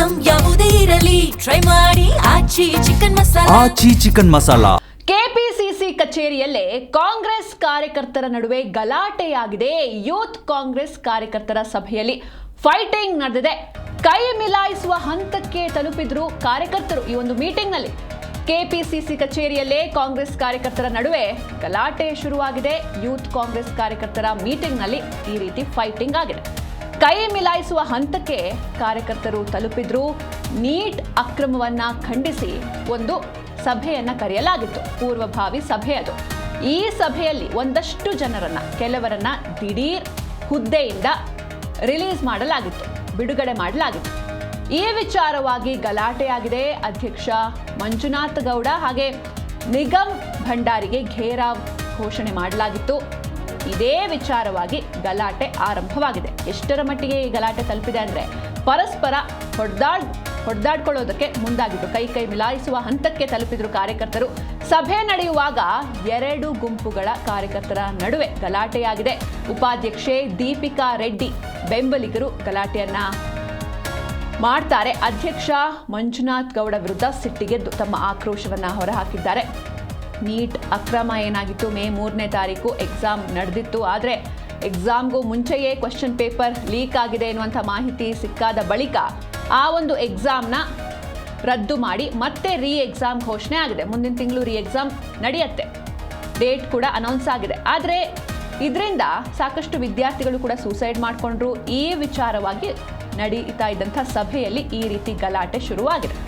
Item ಯಾವುದೇ ಇರಲಿ try ಮಾಡಿ ಆಚಿ ಚಿಕನ್ ಮಸಾಲಾ. ಕೆಪಿಸಿಸಿ ಕಚೇರಿಯಲ್ಲೇ ಕಾಂಗ್ರೆಸ್ ಕಾರ್ಯಕರ್ತರ ನಡುವೆ ಗಲಾಟೆಯಾಗಿದೆ. ಯೂತ್ ಕಾಂಗ್ರೆಸ್ ಕಾರ್ಯಕರ್ತರ ಸಭೆಯಲ್ಲಿ ಫೈಟಿಂಗ್ ನಡೆದಿದೆ. ಕೈ ಮಿಲಾಯಿಸುವ ಹಂತಕ್ಕೆ ತಲುಪಿದ್ರು ಕಾರ್ಯಕರ್ತರು. ಈ ಒಂದು ಮೀಟಿಂಗ್ ನಲ್ಲಿ ಕೆಪಿಸಿಸಿ ಕಚೇರಿಯಲ್ಲೇ ಕಾಂಗ್ರೆಸ್ ಕಾರ್ಯಕರ್ತರ ನಡುವೆ ಗಲಾಟೆ ಶುರುವಾಗಿದೆ. ಯೂತ್ ಕಾಂಗ್ರೆಸ್ ಕಾರ್ಯಕರ್ತರ ಮೀಟಿಂಗ್ ನಲ್ಲಿ ಈ ರೀತಿ ಫೈಟಿಂಗ್ ಆಗಿದೆ. ಕೈ ಮಿಲಾಯಿಸುವ ಹಂತಕ್ಕೆ ಕಾರ್ಯಕರ್ತರು ತಲುಪಿದ್ರು. ನೀಟ್ ಅಕ್ರಮವನ್ನ ಖಂಡಿಸಿ ಒಂದು ಸಭೆಯನ್ನ ಕರೆಯಲಾಗಿತ್ತು. ಪೂರ್ವಭಾವಿ ಸಭೆ ಅದು. ಈ ಸಭೆಯಲ್ಲಿ ಒಂದಷ್ಟು ಜನರನ್ನ, ಕೆಲವರನ್ನ ದಿಢೀರ್ ಹುದ್ದೆಯಿಂದ ರಿಲೀಸ್ ಮಾಡಲಾಗಿತ್ತು, ಬಿಡುಗಡೆ ಮಾಡಲಾಗಿತ್ತು. ಈ ವಿಚಾರವಾಗಿ ಗಲಾಟೆಯಾಗಿದೆ. ಅಧ್ಯಕ್ಷ ಮಂಜುನಾಥ್ ಗೌಡ ಹಾಗೆ ನಿಗಮ್ ಭಂಡಾರಿಗೆ ಘೇರಾವ್ ಘೋಷಣೆ ಮಾಡಲಾಗಿತ್ತು. ಇದೇ ವಿಚಾರವಾಗಿ ಗಲಾಟೆ ಆರಂಭವಾಗಿದೆ. ಎಷ್ಟರ ಮಟ್ಟಿಗೆ ಈ ಗಲಾಟೆ ತಲುಪಿದೆ ಅಂದ್ರೆ ಪರಸ್ಪರ ಹೊಡೆದಾಡ್ಕೊಳ್ಳೋದಕ್ಕೆ ಮುಂದಾಗಿದ್ದು, ಕೈ ಮಿಲಾಯಿಸುವ ಹಂತಕ್ಕೆ ತಲುಪಿದ್ರು ಕಾರ್ಯಕರ್ತರು. ಸಭೆ ನಡೆಯುವಾಗ ಎರಡು ಗುಂಪುಗಳ ಕಾರ್ಯಕರ್ತರ ನಡುವೆ ಗಲಾಟೆಯಾಗಿದೆ. ಉಪಾಧ್ಯಕ್ಷೆ ದೀಪಿಕಾ ರೆಡ್ಡಿ ಬೆಂಬಲಿಗರು ಗಲಾಟೆಯನ್ನ ಮಾಡ್ತಾರೆ. ಅಧ್ಯಕ್ಷ ಮಂಜುನಾಥ್ ಗೌಡ ವಿರುದ್ಧ ಸಿಟ್ಟಿಗೆದ್ದು ತಮ್ಮ ಆಕ್ರೋಶವನ್ನ ಹೊರಹಾಕಿದ್ದಾರೆ. ನೀಟ್ ಅಕ್ರಮ ಏನಾಗಿತ್ತು, ಮೇ 3ನೇ ತಾರೀಕು ಎಕ್ಸಾಮ್ ನಡೆದಿತ್ತು. ಆದರೆ ಎಕ್ಸಾಮ್ಗೂ ಮುಂಚೆಯೇ ಕ್ವಶನ್ ಪೇಪರ್ ಲೀಕ್ ಆಗಿದೆ ಎನ್ನುವಂಥ ಮಾಹಿತಿ ಸಿಕ್ಕಾದ ಬಳಿಕ ಆ ಒಂದು ಎಕ್ಸಾಮ್ನ ರದ್ದು ಮಾಡಿ ಮತ್ತೆ ಎಕ್ಸಾಮ್ ಘೋಷಣೆ ಆಗಿದೆ. ಮುಂದಿನ ತಿಂಗಳು ಎಕ್ಸಾಮ್ ನಡೆಯುತ್ತೆ. ಡೇಟ್ ಕೂಡ ಅನೌನ್ಸ್ ಆಗಿದೆ. ಆದರೆ ಇದರಿಂದ ಸಾಕಷ್ಟು ವಿದ್ಯಾರ್ಥಿಗಳು ಕೂಡ ಸೂಸೈಡ್ ಮಾಡಿಕೊಂಡ್ರು. ಈ ವಿಚಾರವಾಗಿ ನಡೀತಾ ಇದ್ದಂಥ ಸಭೆಯಲ್ಲಿ ಈ ರೀತಿ ಗಲಾಟೆ ಶುರುವಾಗಿದೆ.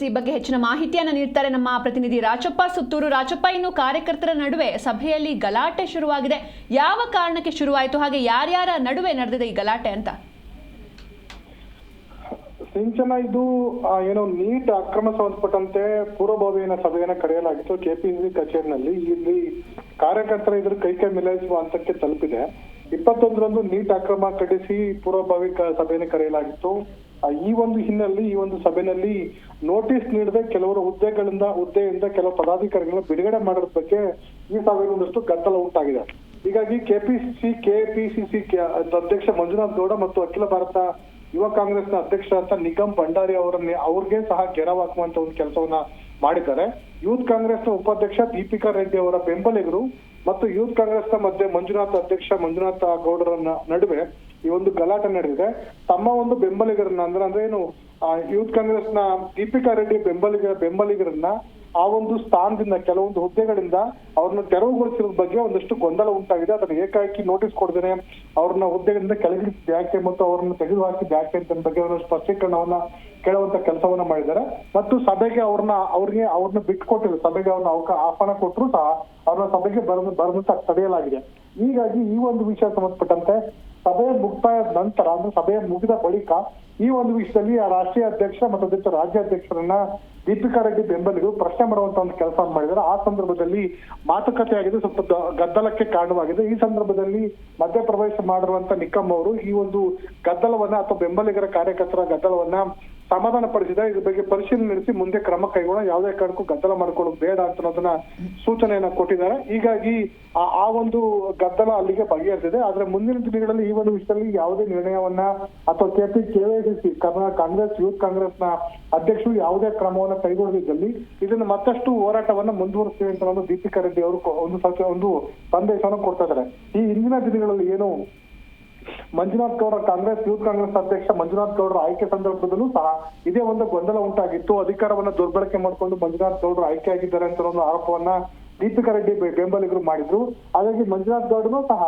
ಈ ಬಗ್ಗೆ ಹೆಚ್ಚಿನ ಮಾಹಿತಿಯನ್ನು ನೀಡ್ತಾರೆ ನಮ್ಮ ಪ್ರತಿನಿಧಿ ರಾಜಪ್ಪ ಸುತ್ತೂರು. ರಾಜಪ್ಪ, ಇನ್ನು ಕಾರ್ಯಕರ್ತರ ನಡುವೆ ಸಭೆಯಲ್ಲಿ ಗಲಾಟೆ ಶುರುವಾಗಿದೆ. ಯಾವ ಕಾರಣಕ್ಕೆ ಶುರುವಾಯಿತು, ಹಾಗೆ ಯಾರ್ಯಾರ ನಡುವೆ ನಡೆದಿದೆ ಈ ಗಲಾಟೆ ಅಂತ? ಸಿಂಚನ, ಇದು ನೀಟ್ ಅಕ್ರಮ ಸಂಬಂಧಪಟ್ಟಂತೆ ಪೂರ್ವಭಾವಿಯ ಸಭೆಯನ್ನ ಕರೆಯಲಾಗಿತ್ತು ಕೆಪಿಸಿಸಿ ಕಚೇರಿನಲ್ಲಿ. ಇಲ್ಲಿ ಕಾರ್ಯಕರ್ತರ ಇದ್ರ ಕೈ ಮಿಲಾಯಿಸುವ ಹಂತಕ್ಕೆ ತಲುಪಿದೆ. 21ರಂದು ನೀಟ್ ಅಕ್ರಮ ಖಂಡಿಸಿ ಪೂರ್ವಭಾವಿ ಸಭೆಯನ್ನು ಕರೆಯಲಾಗಿತ್ತು. ಈ ಒಂದು ಹಿನ್ನೆಲೆಯಲ್ಲಿ ಈ ಒಂದು ಸಭೆಯಲ್ಲಿ ನೋಟಿಸ್ ನೀಡದೆ ಕೆಲವರು ಹುದ್ದೆಯಿಂದ ಕೆಲವು ಪದಾಧಿಕಾರಿಗಳನ್ನ ಬಿಡುಗಡೆ ಮಾಡೋದ್ರ ಬಗ್ಗೆ ಈ ಸಭೆಯಲ್ಲಿ ಒಂದಷ್ಟು ಗದ್ದಲ ಉಂಟಾಗಿದೆ. ಹೀಗಾಗಿ ಕೆಪಿಸಿಸಿ ಅಧ್ಯಕ್ಷ ಮಂಜುನಾಥ್ ಗೌಡ ಮತ್ತು ಅಖಿಲ ಭಾರತ ಯುವ ಕಾಂಗ್ರೆಸ್ನ ಅಧ್ಯಕ್ಷರಾದ ನಿಗಮ್ ಭಂಡಾರಿ ಅವ್ರಿಗೆ ಸಹ ಗೆರವು ಹಾಕುವಂತ ಒಂದು ಕೆಲಸವನ್ನ ಮಾಡಿದ್ದಾರೆ. ಯೂತ್ ಕಾಂಗ್ರೆಸ್ನ ಉಪಾಧ್ಯಕ್ಷ ದೀಪಿಕಾ ರೆಡ್ಡಿ ಅವರ ಬೆಂಬಲಿಗರು ಮತ್ತು ಯೂತ್ ಕಾಂಗ್ರೆಸ್ನ ಮಧ್ಯೆ ಅಧ್ಯಕ್ಷ ಮಂಜುನಾಥ ಗೌಡರ ನಡುವೆ ಈ ಒಂದು ಗಲಾಟೆ ನಡೆದಿದೆ. ತಮ್ಮ ಒಂದು ಬೆಂಬಲಿಗರನ್ನ ಅಂದ್ರೆ ಯೂತ್ ಕಾಂಗ್ರೆಸ್ನ ದೀಪಿಕಾ ರೆಡ್ಡಿ ಬೆಂಬಲಿಗರನ್ನ ಆ ಒಂದು ಸ್ಥಾನದಿಂದ ಕೆಲವೊಂದು ಹುದ್ದೆಗಳಿಂದ ಅವ್ರನ್ನ ತೆರವುಗೊಳಿಸಿರೋದ್ರ ಬಗ್ಗೆ ಒಂದಷ್ಟು ಗೊಂದಲ ಉಂಟಾಗಿದೆ. ಅದನ್ನ ಏಕಾಏಕಿ ನೋಟಿಸ್ ಕೊಡದೇನೆ ಅವ್ರನ್ನ ಹುದ್ದೆಗಳಿಂದ ಕೆಳಗಿಳಿಸಿದ ಯಾಕೆ ಮತ್ತು ಅವ್ರನ್ನ ತೆಗೆದು ಹಾಕಿದ ಯಾಕೆ ಅಂತ ಬಗ್ಗೆ ಒಂದು ಸ್ಪಷ್ಟೀಕರಣವನ್ನ ಕೇಳುವಂತ ಕೆಲಸವನ್ನ ಮಾಡಿದ್ದಾರೆ. ಮತ್ತು ಸಭೆಗೆ ಅವ್ರನ್ನ ಬಿಟ್ಟುಕೊಟ್ಟಿದ್ರು. ಸಭೆಗೆ ಅವ್ರನ್ನ ಆಹ್ವಾನ ಕೊಟ್ಟರು ಸಹ ಅವ್ರನ್ನ ಸಭೆಗೆ ಬರದಂತ ತಡೆಯಲಾಗಿದೆ. ಹೀಗಾಗಿ ಈ ಒಂದು ವಿಷಯ ಸಂಬಂಧಪಟ್ಟಂತೆ ಸಭೆಯ ಮುಕ್ತಾಯದ ನಂತರ ಅಂದ್ರೆ ಸಭೆಯ ಮುಗಿದ ಬಳಿಕ ಈ ಒಂದು ವಿಷಯದಲ್ಲಿ ಆ ರಾಷ್ಟ್ರೀಯ ಅಧ್ಯಕ್ಷ ಮತ್ತು ರಾಜ್ಯಾಧ್ಯಕ್ಷರನ್ನ ದೀಪಿಕಾ ರೆಡ್ಡಿ ಬೆಂಬಲಿಗರು ಪ್ರಶ್ನೆ ಮಾಡುವಂತ ಒಂದು ಕೆಲಸ ಮಾಡಿದ್ದಾರೆ. ಆ ಸಂದರ್ಭದಲ್ಲಿ ಮಾತುಕತೆ ಆಗಿದೆ, ಸ್ವಲ್ಪ ಗದ್ದಲಕ್ಕೆ ಕಾರಣವಾಗಿದೆ. ಈ ಸಂದರ್ಭದಲ್ಲಿ ಮಧ್ಯಪ್ರವೇಶ ಮಾಡಿರುವಂತ ನಿಕಮ್ ಅವರು ಈ ಒಂದು ಗದ್ದಲವನ್ನ ಅಥವಾ ಬೆಂಬಲಿಗರ ಕಾರ್ಯಕರ್ತರ ಗದ್ದಲವನ್ನ ಸಮಾಧಾನ ಪಡಿಸಿದ ಇದ್ರ ಬಗ್ಗೆ ಪರಿಶೀಲನೆ ನಡೆಸಿ ಮುಂದೆ ಕ್ರಮ ಕೈಗೊಳ್ಳೋಣ, ಯಾವುದೇ ಕಾರಣಕ್ಕೂ ಗದ್ದಲ ಮಾಡ್ಕೊಳ್ಳೋದು ಬೇಡ ಅಂತ ಅನ್ನೋದನ್ನ ಸೂಚನೆಯನ್ನ ಕೊಟ್ಟಿದ್ದಾರೆ. ಹೀಗಾಗಿ ಆ ಒಂದು ಗದ್ದಲ ಅಲ್ಲಿಗೆ ಬಗೆಹರಿದಿದೆ. ಆದ್ರೆ ಮುಂದಿನ ದಿನಗಳಲ್ಲಿ ಈ ಒಂದು ವಿಷಯದಲ್ಲಿ ಯಾವುದೇ ನಿರ್ಣಯವನ್ನ ಅಥವಾ ಕೆಪಿಸಿಸಿ ಕಾಂಗ್ರೆಸ್ ಯೂತ್ ಕಾಂಗ್ರೆಸ್ನ ಅಧ್ಯಕ್ಷರು ಯಾವುದೇ ಕ್ರಮವನ್ನ ಕೈಗೊಳ್ಳದಿದ್ದಲ್ಲಿ ಇದನ್ನು ಮತ್ತಷ್ಟು ಹೋರಾಟವನ್ನ ಮುಂದುವರಿಸ್ತೀವಿ ಅಂತ ಒಂದು ದೀಪಿಕಾ ರೆಡ್ಡಿ ಅವರು ಒಂದು ಸಂದೇಶವನ್ನು ಕೊಡ್ತಾ ಇದ್ದಾರೆ. ಈ ಹಿಂದಿನ ದಿನಗಳಲ್ಲಿ ಏನು ಮಂಜುನಾಥ್ ಗೌಡ ಕಾಂಗ್ರೆಸ್ ಯೂತ್ ಕಾಂಗ್ರೆಸ್ ಅಧ್ಯಕ್ಷ ಮಂಜುನಾಥ್ ಗೌಡರ ಆಯ್ಕೆ ಸಂದರ್ಭದಲ್ಲೂ ಸಹ ಇದೇ ಒಂದು ಗೊಂದಲ ಉಂಟಾಗಿತ್ತು. ಅಧಿಕಾರವನ್ನ ದುರ್ಬಳಕೆ ಮಾಡಿಕೊಂಡು ಮಂಜುನಾಥ್ ಗೌಡರು ಆಯ್ಕೆ ಆಗಿದ್ದಾರೆ ಅಂತ ಒಂದು ಆರೋಪವನ್ನ ದೀಪಿಕಾ ರೆಡ್ಡಿ ಬೆಂಬಲಿಗರು ಮಾಡಿದ್ರು. ಹಾಗಾಗಿ ಮಂಜುನಾಥ್ ಗೌಡರು ಸಹ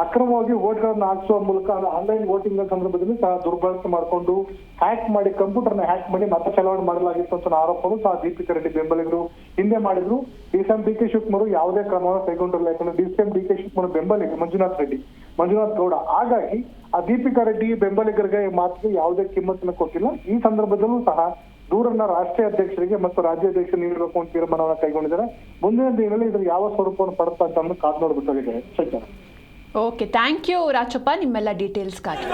ಅಕ್ರಮವಾಗಿ ವೋಟ್ಗಳನ್ನ ಹಾಕಿಸುವ ಮೂಲಕ ಆನ್ಲೈನ್ ವೋಟಿಂಗ್ ಸಂದರ್ಭದಲ್ಲಿ ಸಹ ದುರ್ಬಳಕೆ ಮಾಡಿಕೊಂಡು ಹ್ಯಾಕ್ ಮಾಡಿ ಕಂಪ್ಯೂಟರ್ನ ಹ್ಯಾಕ್ ಮಾಡಿ ಮತ ಚಲಾವಣೆ ಮಾಡಲಾಗಿತ್ತು ಅಂತ ಆರೋಪವನ್ನು ಸಹ ದೀಪಿಕಾ ರೆಡ್ಡಿ ಬೆಂಬಲಿಗರು ಹಿಂದೆ ಮಾಡಿದ್ರು. ಡಿಸಿಎಂ ಡಿ.ಕೆ. ಶಿವಕುಮಾರ್ ಯಾವುದೇ ಕ್ರಮವನ್ನು ಕೈಗೊಂಡಿರಲಿಲ್ಲ. ಯಾಕಂದ್ರೆ ಡಿಸಿಎಂ ಡಿ.ಕೆ. ಶಿವಕುಮಾರ್ ಬೆಂಬಲಿಗ ಮಂಜುನಾಥ್ ಗೌಡ. ಹಾಗಾಗಿ ಆ ದೀಪಿಕಾ ರೆಡ್ಡಿ ಬೆಂಬಲಿಗರಿಗೆ ಮಾತಿಗೆ ಯಾವುದೇ ಕಿಮ್ಮತ್ತನ್ನು ಕೊಟ್ಟಿಲ್ಲ. ಈ ಸಂದರ್ಭದಲ್ಲೂ ಸಹ ದೂರನ್ನ ರಾಷ್ಟ್ರೀಯ ಅಧ್ಯಕ್ಷರಿಗೆ ಮತ್ತು ರಾಜ್ಯಾಧ್ಯಕ್ಷರು ನೀಡಬೇಕು ಅಂತ ತೀರ್ಮಾನವನ್ನು ಕೈಗೊಂಡಿದ್ದಾರೆ. ಮುಂದಿನ ದಿನಗಳಲ್ಲಿ ಇದ್ರ ಯಾವ ಸ್ವರೂಪವನ್ನು ಪಡುತ್ತಾ ಅಂತ ಕಾದು ನೋಡ್ಬೇಕಾಗಿದೆ. ಓಕೆ, ಥ್ಯಾಂಕ್ ಯು ರಾಚಪ್ಪ ನಿಮ್ಮೆಲ್ಲ ಡೀಟೇಲ್ಸ್ಗಾಗಿ.